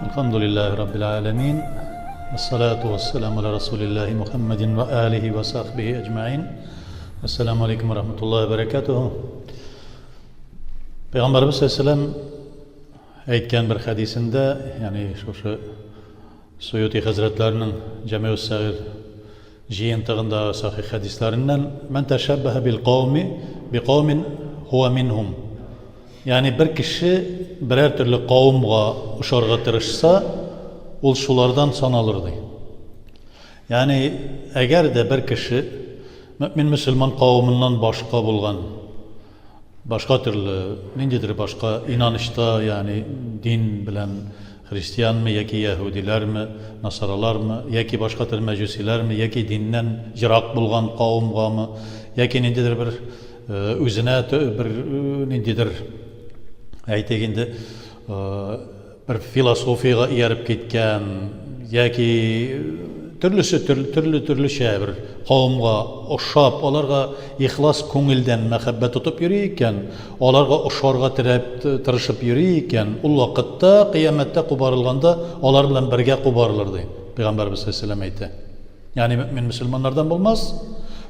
الحمد لله رب العالمين والصلاة والسلام على رسول الله محمد وآله وصحبه أجمعين. Esselamu Aleyküm ve Rahmetullahi ve Berekatuhu. Peygamberimiz Aleyhisselam aytgan bir hadisinde, yani şu Suyuti Hazretlerinin Cami-ü Sagir jiyintığında sahih hadislerinden men teşebbehe bil kavmi bi kavmin huve minhum. Yani bir kişi birer türlü kavmga uşarga tırışsa ol şulardan sanalırdı. Yani eğer de bir kişi mümin Müslüman kavminden başka bulgan, başka türlü, nindedir başka inanışta, yani din bilen Hristiyan mı, yaki Yahudiler mi, Nasaralar mı, yaki başka türlü Mecusiler mi, yaki dinden jirak bulgan kavmga mı, yaki nindedir bir özüne bir nindedir ayteginde bir filosofiyaga iyerip ketken, yaki türlü şey bir kavmga oşap, olarga ihlas koңilden мәхәббәт tutup yürüyken, olarga oşarga tırışıp yürüyken, ul vakıtta kıyamette kubarılganda olar bilen birge kubarılırdı. Peygamberimiz Aleyhisselam aytdı. Yani mümin Müslümanlardan bulmaz.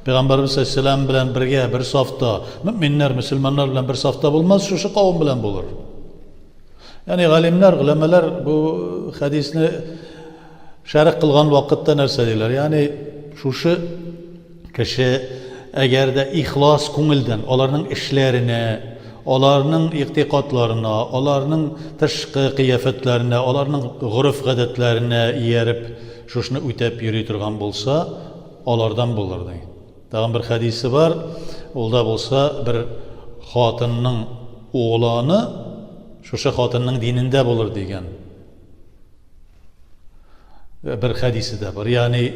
Peygamberimiz Aleyhisselam bilen birge bir safta, müminler Müslümanlar bilen bir safta bulmaz, şu kavm bilen bulur. Yani galimler, ulemeler bu hadisini şerh kılgan vakitte nerse deyler. Yani şu kişi eğer de ihlas koңilden, onların işlerine, onların itikatlarına, onların tışkı kıyafetlerine, onların guruf gadetlerine iyerip şunu ütep yürüy turgan bolsa, onlardan bulurdu. Dağın bir hadisi var, olda bolsa bir hatının oğlanı şu hatının dininde bulur degen bir hadisi de var. Yani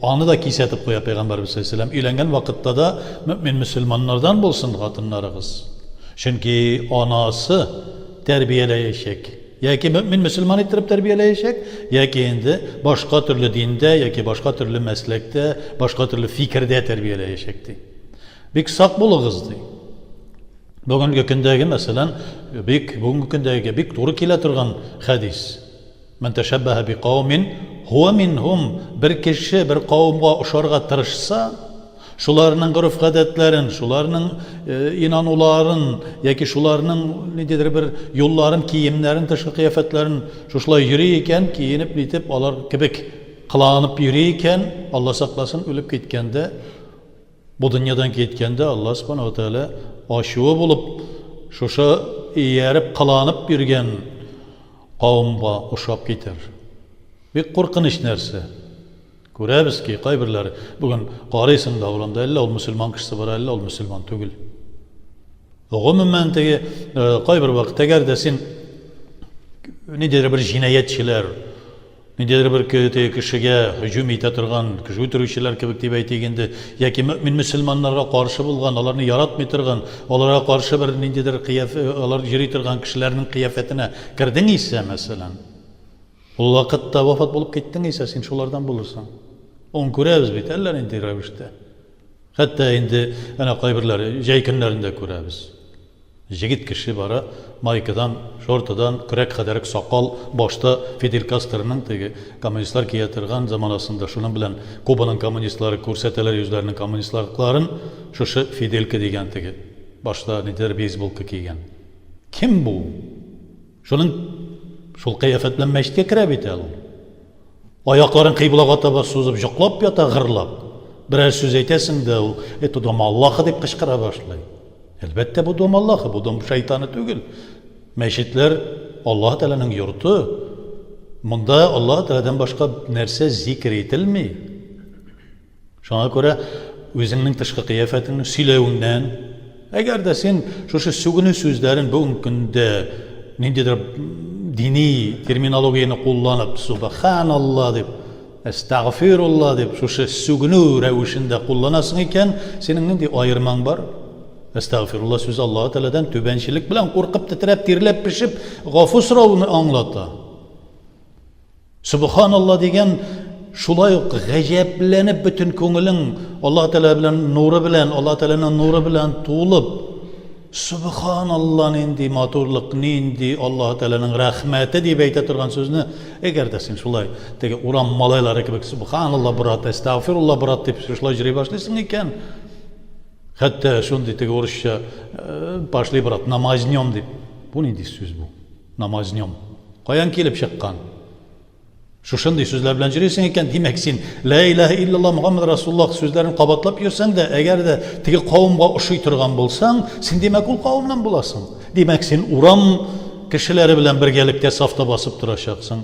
anı da kisetip koya Peygamberimiz Aleyhisselam. Üylengen vakitte da mümin Müslümanlardan bulsun hatınlarımız. Çünkü anası terbiyeleyecek. Ya ki mümin Müslüman ettirip terbiyeleyecek, ya ki indi başka türlü dinde, ya ki başka türlü meslekte, başka türlü fikirde terbiyeleyecekti. Bir sak buluguzdu. Bugünkü gündeki mesela, bugünkü gündeki bir doğru kile turgan hadis. Men teşebbehe bi kavmin huve minhum. Bir kişi bir kavmga uşarga tırışsa, şularının guruf gadetlerin, şularının inanuların, yaki şularının nedir bir yolların, kiyimlerin, tışkı kıyafetlerin, şuşla yürüyken, kiyinip nitip, olar kibik kılanıp yürüyken, Allah saklasın, ölüp gitkende, bu dünyadan gitkende Allah subhanahu wa ta'ala aşığı bulup, şuşa iyerip kılanıp yürüyen kavmga uşap gider. Bir korkunç nerse. Görəbiz ki, qaybirləri bugün qarıysın da olanda, elle ol Müslüman kişisi var, elle ol Müslüman tügül. O mümmendeki qaybir vakit, eğer desin, nedir bir cinayetçiler, nedir bir kişiye hücum etettirgan, kişi ötürüşçiler kebik deyip aytegende, ya ki mümin Müslümanlara karşı bulgan, onlarını yaratmaytırgan, onlara karşı bir nedir onlar yürüytürgan kişilerin kıyafetine girdin ise mesela, o vakitte vefat bulup gittin ise sen şulardan bulursan. Onu görəbiz bit, eller indi rəvişdə. Hatta indi qaybirləri jeykinlərində görəbiz. Jigit kişi bara maykadan, şortadan, kürek kadarık sakal, başta Fidel Castro'nun komünistler kiyatirgan zamanasında şunun bilen Kuba'nın komünistleri, kurseteler yüzlerinin komünistlarların şu Fidel'ki degen tegi. Başta nedir beyzbolka kiygen. Kim bu? Şul kıyafetlen meşte kirabit alın. Ayakların kıybulağa taba suzup, joklap yata gırlap. Birer söz eytesin de, o domallahı deyip kışkıra başlay. Elbette bu domallahı, bu dom şeytanı tügül. Meşitler Allah Teala'nın yurtu. Bunda Allah Teala'dan başka nerse zikir etilmiyor. Şuna göre özünün tışkı kıyafetini silevünden, eğer de sen şu sügünü sözlerin bugünkünde nedir dini terminolojini kullanıp Subhanallah deyip, Estağfirullah deyip şu sügünü revişinde kullanasın iken senin nindi ayırman var. Estağfirullah sözü Allah-u Teala'dan tübençilik bilen korkup titrep tirilep pişip gafur sıravını anlattı. Subhanallah degen şulay gajeplenip bütün koңilin Allah Teala bilen nuru bilen, Allah Teala'nın nuru bilen tuğulup Subhanallah nindi matурлык нинди Аллаһ Тәгаләнең рәхмәте дип әйтә торган сүзне әгәр дә син шулай теге урам малайлары кебек Subhanallah брат, Астагфирулlah брат дип шулай йөри башлыйсың икән. Хәтта шундый теге урысча пошли брат намазнем дип. Бу нинди сүз бу? Намазнем. Каян килеп чыккан? Шушындый сүзләр белән йөрисең икән, димәк син ла илаһа иллаллаһ Мухаммад Расулуллаһ сүзләрен кабатлап йөрсәң дә, әгәр дә теге кавымга ошый торган булсаң, син димәк ул кавымнан буласың. Димәк син урам кешеләре белән бергәлектә сафта басып торачаксың.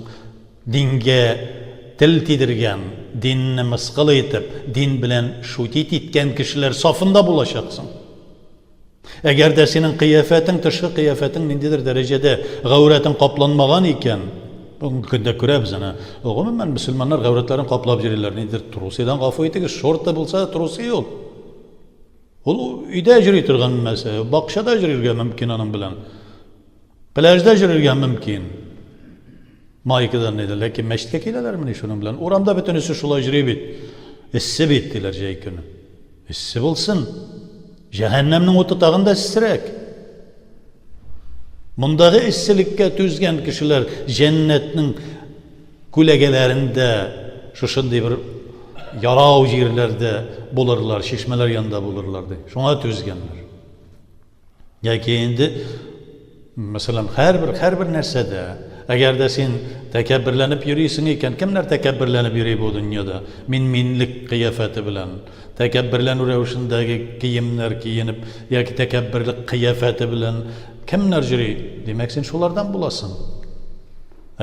Дингә тел тидергән, динне мыскыл итеп, дин белән шутит иткән кешеләр сафында булачаксың. Әгәр дә синең кыяфәтең, тышкы кыяфәтең ниндидер дәрәҗәдә гәүрәтең капланмаган икән, Көндә күрәбез аны. Гомумән мөселманнар гәүрәтләрен каплап йөриләр. Нидер трусыдан гафу итегез, шорты булса трусы ул. Ул өйдә йөри торган мәсьәлә, бакчада йөрергә мөмкин аның белән. Пляжда йөрергә мөмкин. Майкадан нидер, ләкин мәчеткә киләләрме шуның белән? Урамда бөтенесе шулай йөри бит. Эссе бит диләр җәй көне. Эссе булсын. Җәһәннәмнең уты тагында эссерәк. Мондагы эсселеккә түзгән кешеләр җәннәтнең күләгәләрендә, шушындый бер ярау җирләрдә булырлар, чишмәләр янында булырлар ди. Шуңа түзгәннәр. Яки инде, мәсәлән, һәрбер нәрсәдә, әгәр дә син тәкәбберләнеп йөрисең икән, кемнәр тәкәбберләнеп йөри бу дөньяда? Минлек кыяфәте белән, тәкәбберләнү рәвешендәге киемнәр киенеп, яки тәкәбберлек кыяфәте белән кемнәр йөри? Димәк син шулардан буласың.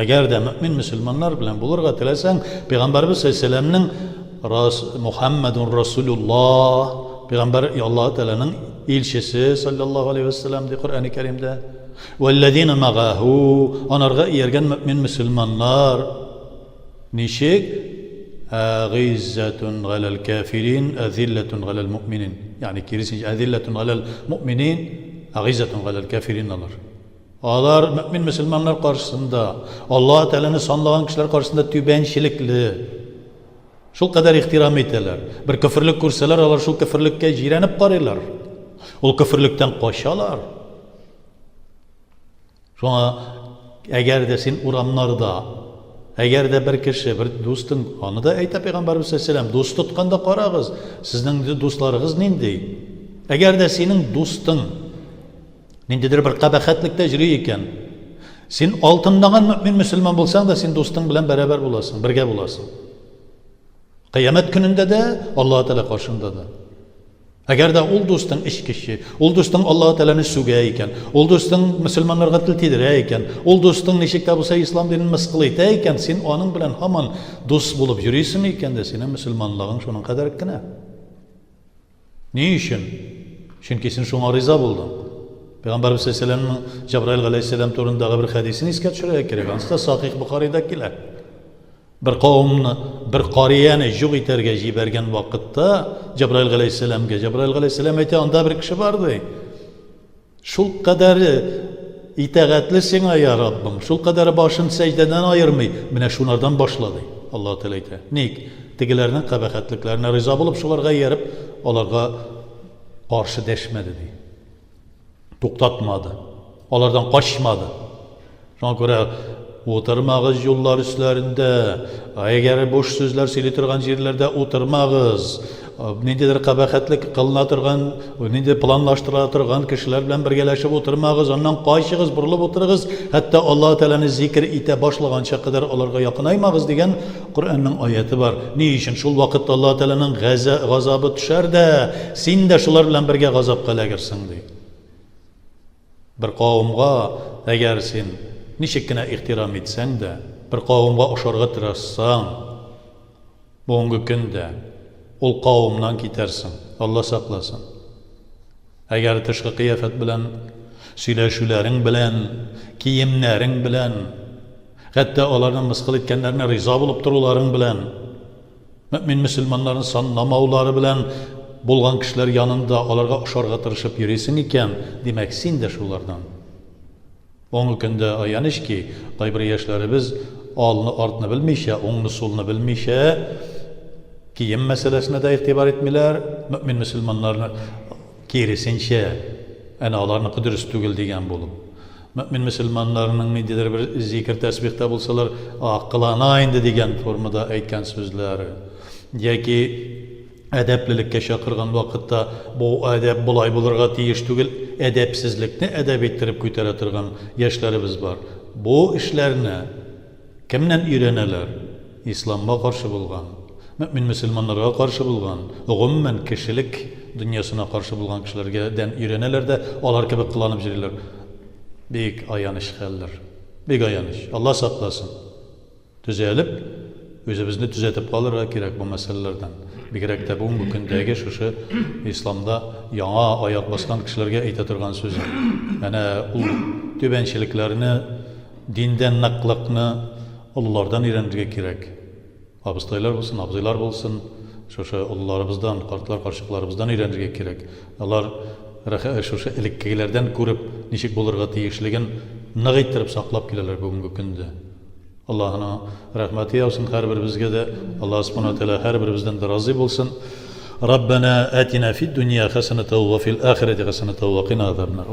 Әгәр дә мөмин мөселманнар белән булырга теләсәң, Пәйгамбәрбез саллаллаһу Мухаммадун Расулуллаһ, Пәйгамбәр Аллаһ Тәгаләнең илчесе саллаллаһу алейхи ва саллям ди Коръәни Кәримдә. Валлазина магаху, анарга ияргән мөмин мөселманнар ничек? Агиззатун галал кафирин, азиллатун галал муъминин. Ягъни кирисенчә азиллатун галал муъминин, агиззатун галал кафирин алар. Алар мөмин мөселманнар каршысында, Аллаһ Тәгаләне санлаган кешеләр каршысында түбәнчелекле. Шул кадәр ихтирам итәләр. Бер кафирлек күрсәләр, алар шул кафирлеккә җирәнеп карыйлар. Ул кафирлектән качалар. Шуңа әгәр дә син урамнарда, әгәр дә бер кеше, бер дустың, аны да әйтә Пәйгамбәрбез саллаллаһу алейхи ва саллям, дуст тотканда карагыз, сезнең дусларыгыз нинди? Әгәр дә синең дустың ниндидер бер кабахәтлектә йөри икән, син алтындаган мөмин мөселман булсаң да, син дустың белән бәрабәр буласың, бергә буласың. Кыямәт көнендә дә, Аллаһ Тәгалә каршында да. Әгәр дә ул дустың ичкече, ул дустың Аллаһ Тәгаләне сүгә икән, ул дустың мөселманнарга тел тидерә икән, ул дустың ничек тә булса ислам динен мыскыл итә икән, син аның белән һаман дус булып йөрисең икән дә, синең мөселманлыгың шуның кадәр генә. Ни өчен? Чөнки син шуңа риза булдың. Пәйгамбәрбез саллаллаһу алейхи Җәбраил галәйһиссәлам турындагы бер хәдисен искә төшерергә кирәк. Анысы да Сахих Бухарийда килә. Бер кавымны, бер карияне юк итәргә җибәргән вакытта Җәбраил галәйһиссәламгә, Җәбраил галәйһиссәлам әйтә, анда бер кеше бар ди. Шул кадәр итәгатьле сиңа, я Раббым, шул кадәр башын сәҗдәдән айырмый, менә шунардан башлады. Аллаһ Тәгалә әйтә. Ник? Тегеләрнең кабахәтлекләренә риза булып, шуларга ярып, аларга каршы дәшмәде ди. Туктатмады. Алардан качмады. Шуңа күрә утырмагыз юллар üstlərində, әгәр boş сүзләр сөйли торган җирләрдә утырмагыз. Ниндидер кабахәтлек кылына торган, нинди планлаштыра торган кешеләр белән бергәләшеп утырмагыз, аннан кайчыгыз, бурылып утырыгыз, хәтта Аллаһ Тәгаләне зикр итә башлаганча кадәр аларга якынаймагыз дигән Коръәннең аяты бар. Ни өчен? Шул вакытта Аллаһ Тәгаләнең газабы төшәр дә, син дә шулар белән бергә газапка эләгерсең ди. Бер кавымга әгәр син ничек кенә ихтирам итсәң дә, бер кавымга ошарга тырышсаң, бүгенге көндә ул кавымнан китәрсең. Алла сакласын. Әгәр тышкы кыяфәт белән, сөйләшүләрең белән, киемнәрең белән, хәтта аларның мыскыл иткәннәренә риза булып торуларың белән, мөмин мөселманнарның санламаулары белән булган кешеләр янында аларга ошарга тырышып йөрисең икән, димәк син дә шулардан. Бүгенге көндә аяныч ки, кайбер яшьләребез алны артны белмичә, уңны сулны белмичә, кием мәсьәләсенә дә игътибар итмиләр, мөмин мөселманнарны киресенчә Әнә аларныкы дөрес түгел дигән булып. Мөмин мөселманнарның ниндидер бер зикр тәсбихтә булсалар, акылана инде дигән формада әйткән сүзләре. Яки әдәплелеккә чакырган вакытта бу әдәп булай булырга тиеш түгел, әдәпсезлекне әдәп иттереп күтәрә торган яшьләребез бар. Бу эшләрне кемнән өйрәнәләр? Исламга каршы булган, мөмин мөселманнарга каршы булган, гомумән кешелек дөньясына каршы булган кешеләргәдән өйрәнәләр дә алар кебек кыланып йөриләр. Бик аяныч хәлләр. Бик аяныч. Алла сакласын. Төзәлеп, үзебезне төзәтеп калырга кирәк бу мәсьәләләрдән. Бигрәк тә бүгенге көндәге шушы исламда яңа аяк баскан кешеләргә әйтә торган сүз. Әнә ул төбәнчелекләрне, диндән наклыкны олылардан өйрәнергә кирәк. Абыстайлар булсын, абзыйлар булсын, шушы олыларыбыздан, картлар, карчыкларыбыздан өйрәнергә кирәк. Алар шушы элеккегеләрдән күреп, ничек булырга тиешлеген нык иттереп саклап киләләр бүгенге көндә. Аллаһның рәхмәте яусын һәрберебезгә дә. Аллаһ Субханаһу ва Тааля һәрберебездән дә разый булсын. Раббана атина фид дунья хасанатан ва фил ахирати хасанатан ва қина азабнар.